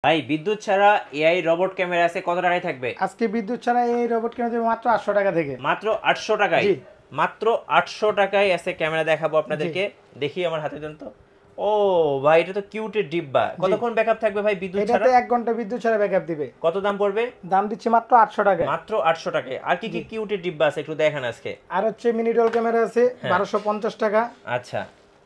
ভাই বিদ্যুৎ ছাড়া এআই রোবট ক্যামেরা আছে কত টাকায় থাকবে? আজকে বিদ্যুৎ ছাড়া এই রোবট ক্যামেরা দেবে মাত্র 800 টাকা থেকে। মাত্র 800 টাকায়? জি মাত্র 800 টাকায় আছে ক্যামেরা দেখাবো আপনাদেরকে। দেখি আমার হাতে দেন তো। ও ভাই এটা তো কিউটের ডিব্বা। কতক্ষণ ব্যাকআপ থাকবে ভাই বিদ্যুৎ ছাড়া? এটাতে 1 ঘন্টা বিদ্যুৎ ছাড়া ব্যাকআপ দিবে। কত দাম পড়বে? দাম দিচ্ছি মাত্র 800 টাকা। মাত্র 800 টাকায়। আর কি কি কিউটের ডিব্বা আছে একটু দেখান আজকে। আর হচ্ছে মিনি ডল ক্যামেরা আছে 1250 টাকা। আচ্ছা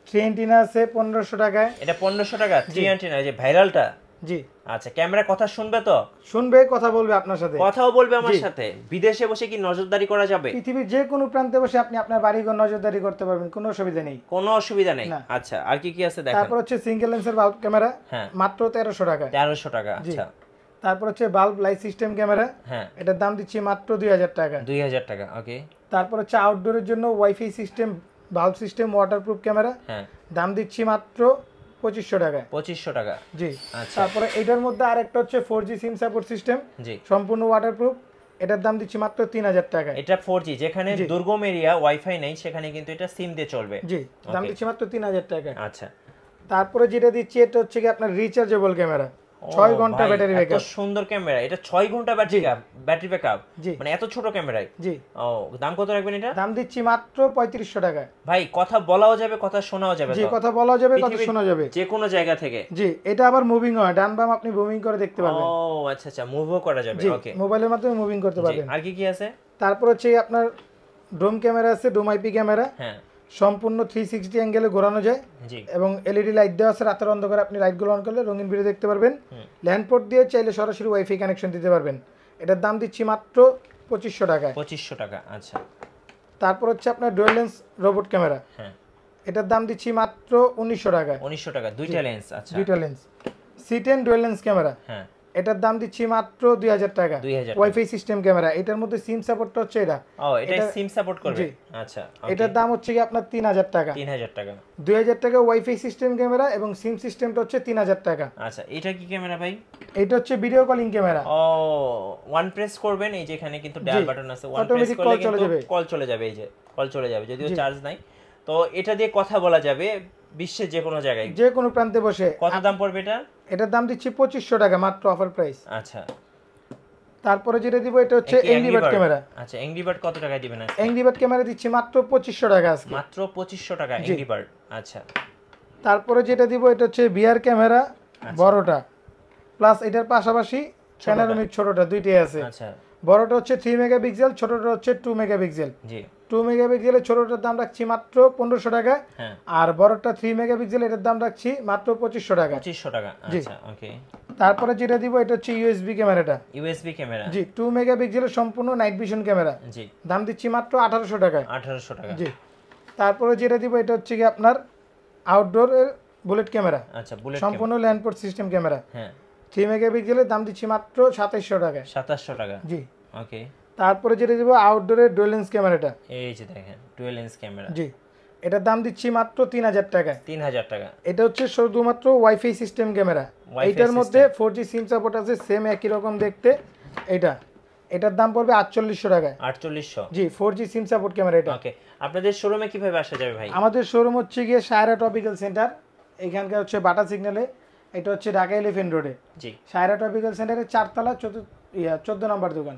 3 অ্যান্টেনা আছে 1500 টাকায়। এটা 1500 টাকা 3 অ্যান্টেনা এই যে ভাইরালটা। জি আচ্ছা ক্যামেরা কথা শুনবে তো? শুনবে, কথা বলবে আপনার সাথে। কথাও বলবে আমার সাথে। বিদেশে বসে কি নজরদারি করা যাবে? পৃথিবীর যে কোনো প্রান্তে বসে আপনি আপনার বাড়িঘর নজরদারি করতে পারবেন, কোনো অসুবিধা নেই। কোনো অসুবিধা নেই। আচ্ছা আর কি কি আছে দেখেন। তারপর হচ্ছে সিঙ্গেল লেন্সের বাল্ব ক্যামেরা মাত্র 1300 টাকা। 1300 টাকা। আচ্ছা তারপর হচ্ছে বাল্ব লাইট সিস্টেম ক্যামেরা, এটার দাম দিচ্ছি মাত্র 2000 টাকা। 2000 টাকা। ওকে। তারপর হচ্ছে আউটডোরের জন্য wifi system bulb system waterproof camera, দাম দিচ্ছি মাত্র 2500 টাকা। 2500 টাকা। জি। তারপরে এটার মধ্যে আরেকটা হচ্ছে 4G সিম সাপোর্ট সিস্টেম, জি সম্পূর্ণ ওয়াটারপ্রুফ, এটার দাম দিচ্ছি মাত্র 3000 টাকা। এটা 4G, যেখানে দুর্গম এরিয়া ওয়াইফাই নেই সেখানে কিন্তু এটা সিম দিয়ে চলবে। জি, দাম দিচ্ছি মাত্র 3000 টাকা। আচ্ছা তারপরে যেটা দিচ্ছি এটা হচ্ছে কি আপনার রিচার্জেবল ক্যামেরা, 6 ঘন্টা ব্যাটারি ব্যাকআপ। এত সুন্দর ক্যামেরা, এটা 6 ঘন্টা ব্যাটারি ব্যাকআপ, মানে এত ছোট ক্যামেরায়। জি। ও দাম কত রাখবেন এটা? দাম দিচ্ছি মাত্র 3500 টাকা। ভাই কথা বলাও যাবে কথা শোনাও যাবে? জি, কথা বলাও যাবে কথা শোনা যাবে যে কোনো জায়গা থেকে। জি, এটা আবার মুভিং হয়, ডান বাম আপনি মুভিং করে দেখতে পারবেন। ও আচ্ছা আচ্ছা, মুভও করা যাবে। ওকে, মোবাইলের মাধ্যমে মুভিং করতে পারবেন। আর কি কি আছে? তারপর হচ্ছে আপনার ডোম ক্যামেরা আছে, ডোম আইপি ক্যামেরা, সম্পূর্ণ 360 অ্যাঙ্গেলে ঘোরানো যায় এবং এলইডি লাইট দেওয়া আছে, রাতের অন্ধকারে আপনি লাইটগুলো অন করলে রঙিন ভিডিও দেখতে পারবেন। ল্যান্ড পোর্ট দিয়ে চাইলে সরাসরি ওয়াইফাই কানেকশন দিতে পারবেন। এটার দাম দিচ্ছি মাত্র 2500 টাকা। 2500 টাকা। আচ্ছা তারপর হচ্ছে আপনার ডুয়াল লেন্স রোবট ক্যামেরা, এটার দাম দিচ্ছি মাত্র 1900 টাকা। 1900 টাকা, দুইটা লেন্স। আচ্ছা দুইটা lens C10 dual lens camera, এটার দাম দিচ্ছি মাত্র 2000 টাকা। ওয়াইফাই সিস্টেম ক্যামেরা, এটার মধ্যে সিম সাপোর্টটা হচ্ছে এটা। ও এটা সিম সাপোর্ট করবে। আচ্ছা এটার দাম হচ্ছে কি আপনার 3000 টাকা। 3000 টাকা। 2000 টাকা ওয়াইফাই সিস্টেম ক্যামেরা এবং সিম সিস্টেমটা হচ্ছে 3000 টাকা। আচ্ছা এটা কি ক্যামেরা ভাই? এটা হচ্ছে ভিডিও কলিং ক্যামেরা। ও ওয়ান প্রেস করবেন, এই যে এখানে কিন্তু ডায়াল বাটন আছে, ওয়ান প্রেস করলে কিন্তু কল চলে যাবে। এই যে কল চলে যাবে, যদিও চার্জ নাই। তো এটা দিয়ে কথা বলা যাবে বিশ্বের যে কোনো জায়গায়, যে কোনো প্রান্তে বসে। কত দাম পড়বে এটা? এটার দাম দিচ্ছি 2500 টাকা, মাত্র অফার প্রাইস। আচ্ছা তারপরে যেটা দিব এটা হচ্ছে এংরি বার্ড ক্যামেরা। আচ্ছা এংরি বার্ড কত টাকায় দিবেন? এংরি বার্ড ক্যামেরা দিচ্ছি মাত্র 2500 টাকা আজকে। মাত্র 2500 টাকা এংরি বার্ড। আচ্ছা তারপরে যেটা দিব এটা হচ্ছে ভিআর ক্যামেরা, বড়টা প্লাস এটার পাশাপাশি প্যানোরামিক ছোটটা, দুইটাই আছে। আচ্ছা বড়টা হচ্ছে 3 মেগাপিক্সেল, ছোটটা হচ্ছে 2 মেগাপিক্সেল। জি 2 মেগাপিক্সেলের ছোটটার দাম রাখছি মাত্র 1500 টাকা, আর বড়টা 3 মেগাপিক্সেল এটার দাম রাখছি মাত্র 2500 টাকা। 2500 টাকা। আচ্ছা ওকে। তারপরে যেটা দিব এটা হচ্ছে ইউএসবি ক্যামেরাটা। ইউএসবি ক্যামেরা, জি 2 মেগাপিক্সেলের সম্পূর্ণ নাইট ভিশন ক্যামেরা, জি দাম দিচ্ছি মাত্র 1800 টাকা। 1800 টাকা। জি। তারপরে যেটা দিব এটা হচ্ছে কি আপনার আউটডোর বুলেট ক্যামেরা। আচ্ছা বুলেট সম্পূর্ণ ল্যান্ড পোর্ট সিস্টেম ক্যামেরা, 3 মেগাপিক্সেলের দাম দিচ্ছি মাত্র 2700 টাকা। 2700 টাকা। জি ওকে। তারপরে যেটা দিব আউটডোরের ডুয়াল লেন্স ক্যামেরাটা, এই যে দেখেন ডুয়াল লেন্স ক্যামেরা, জি এটার দাম দিচ্ছি মাত্র 3000 টাকা। 3000 টাকা। এটা হচ্ছে শুধুমাত্র ওয়াইফাই সিস্টেম ক্যামেরা, এটার মধ্যে 4G সিম সাপোর্ট আছে, সেম একই রকম দেখতে। এটার দাম পড়বে 4800 টাকা। 4800? জি 4G সিম সাপোর্ট ক্যামেরা এটা। ওকে। আপনাদের শোরুমে কিভাবে আসা যাবে ভাই? আমাদের শোরুম হচ্ছে গিয়ে সায়রা টপিক্যাল সেন্টার, এখানকার হচ্ছে বাটা সিগন্যালে, এটা হচ্ছে ঢাকা এলিফ্যান্ট রোডে। জি, সায়রা টপিক্যাল সেন্টারের 4 তলা 14 নম্বর দোকান।